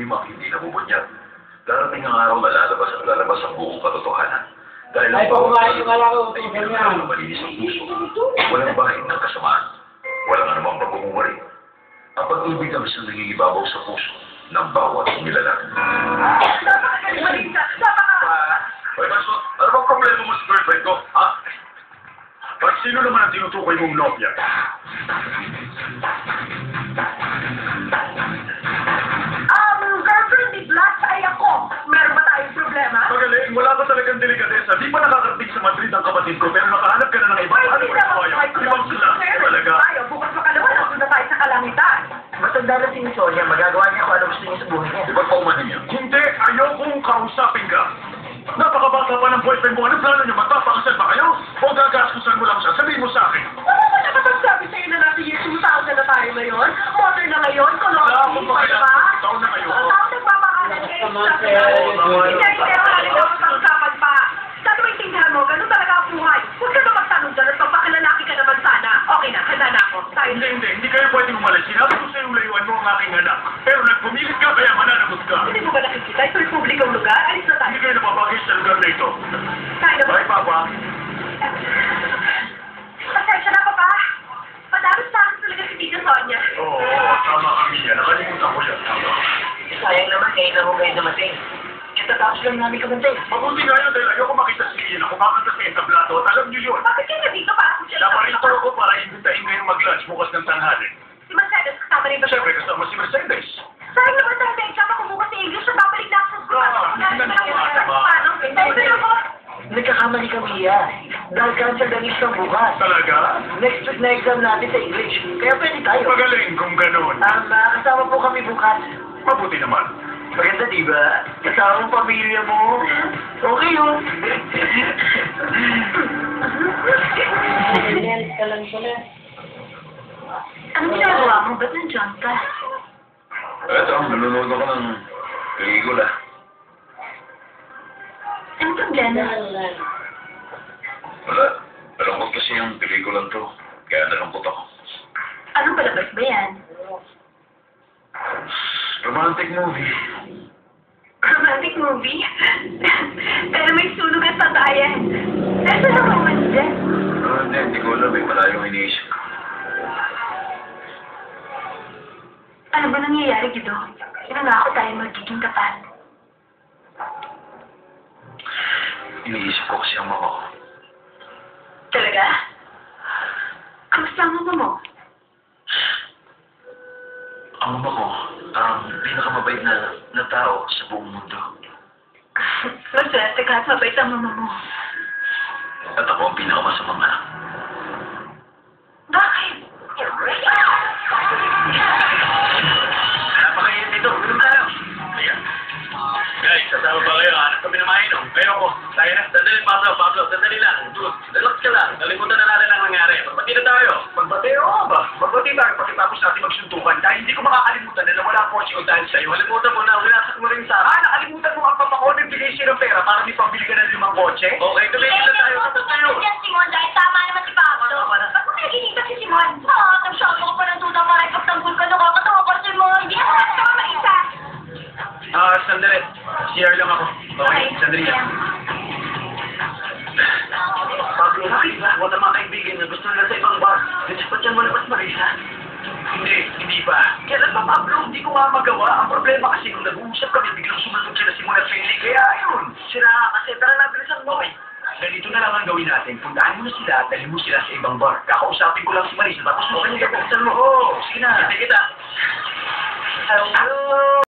Mang hindi nabubunyag. Darating ang araw na lalabas ang buong katotohanan. Dahil Ay, pakumain yung alaro, ay ganyan. pinagkakaroon ng malinis ang puso. Walang bahay ng kasamaan. Walang anumang pagmumuri. Ang pag-ibig ang isang nangingibabaw sa puso ng bawat nilalang. Hoy, Maso, ano bang problema mo sa girlfriend ko, ha? Pag sino naman ang tinutukoy mong nobya? Girlfriend ni Blas ay ako. Meron ba tayong problema? Magaling, wala ba talagang delikadesa? Di pa nakakarating sa Madrid ang kapatid ko, pero nakahanap ka na ng iba. Ano ba ito kayo? Ibang klase talaga. Tayo, bukas makalawa, nandun na tayo sa kalangitan. Matanda na si Sonia, magagawa niya kung ano gusto niya sa buhay niya. Di ba paumanin niya? Hindi, ayokong kausapin ka. Napakabata pa ng boyfriend mo. Ano plano niyo? Magpapakasal ba kayo? O gagastusan mo lang siya? Sabihin mo sa akin. Wala ba nakapagsabi sa'yo na natin year 2000 na tayo ngayon? Modern na ngayon? Wala akong Colonial, pakialam. diba? Taon na ngayon. Ang tao nagpapakalan kayo sa hindi ako halinaw sa usapan pa. Sana maintindihan mo, ganun talaga ang buhay. Huwag ka na magtanong dyan at magpakilalaki ka naman sana. Okay na, handa na ako. Tayo na. Hindi kayo pwedeng umalis. Sinabi ko sa'yo layuan mo ang aking anak. Pero nagpumilit ka, kaya mananagot ka. Hindi mo ba nakikita? Ito'y publikong lugar. Alis na tayo. Hindi kayo napapagay sa lugar na ito. Tayo na. Bye, Papa. Pasensya na, Papa. Madami sa akin talaga si Tita Sonia. Oo, tama kami yan. Nakalimutan ko yan. Tama. Sayang naman, ngayon lang mo ngayon dumating. Katatapos lang namin kabantay. Mabuti nga yun dahil ayoko makita si Ian na kumakanta sa entablado at alam niyo yun. Bakit kayo nandito para kung siya Naparito ko para imbitahin kayo mag-lunch bukas ng tanghali. Si Mercedes, kasama rin ba? Siyempre kasama si Mercedes. Sayang naman tayo sa exam ako bukas sa English na babalik na ako sa school. Hindi na nakakatawa. Paano? Tayo na ako. Nagkakamali kami yan. Dahil cancel na list ng bukas. Talaga? Next week na exam natin sa English. Kaya pwede tayo. Magaling kung ganun. Kasama po kami bukas. Mabuti naman. Maganda, di ba? Kasama ang pamilya mo. Okay yun. Anong ginagawa mo? Ba't nandiyan ka? Eto, nanonood ako ng pelikula. Anong problema? Wala. Nalungkot kasi yung pelikulang to. Kaya nalungkot ako. Anong palabas ba yan? Romantic movie. Romantic movie? Pero may sunog at patayan. Nasa na romance dyan? Hindi ko alam. May malayong iniisip ko. Ano ba nangyayari, Gido? Pinangako tayo magiging kapal. Iniisip ko kasi ang mama ko. Talaga? Kamusta ang mama mo? Ang mama ko, ang pinakamabait na tao sa buong mundo. Maswerte ka at mabait ang mama mo. At ako ang pinakamasamang anak. Bakit? Napakainit dito. Ganun tayo. Ayan. Guys, kasama ba kayo? Hanap kami na mainom. Kayo ko. Tayo na. Sandali, Pablo. Sandali lang. Dude, relax ka lang. Nalimutan na natin ang nangyari. Magbati na tayo. Magbati? Oo ba? Magbati tayo. Pagkatapos natin magsuntukan. Dahil hindi ko makakalimutan na nawala ang kotse ko dahil sa'yo. Halimutan mo na. Winasak mo rin sa akin. Nakalimutan mo ang papako. Nagbigay siya ng pera para may pambili ka ng 5 kotse. Okay, tumigil na tayo. Tapos tayo. Yan, Simon, dahil tama naman si Pablo. Ba't mo naginita si Simon? Nagsabi ko pa ng duda para ikaptanggol ka. Nakakatawa ka, Simon. Hindi ako nakatawa mag-isa. Sandali. CR lang ako. Okay, sandali lang. Pablo, wala mga kaibigan na gusto nila sa ibang bar. Nagsipatyan mo na ba't Marisa? Hindi ba? Kailan pa, Pablo? Hindi ko nga magawa. Ang problema kasi kung nag-uusap kami, biglang sumunod sila si Mona Feli. Kaya ayun, sira kasi. Tara na, bilisan mo. Okay. Ganito na lang ang gawin natin. Puntahan mo na sila at dalhin mo sila sa ibang bar. Kakausapin ko lang si Marisa. Tapos okay, bilisan mo. Oo, sige na. Sige kita. Hello.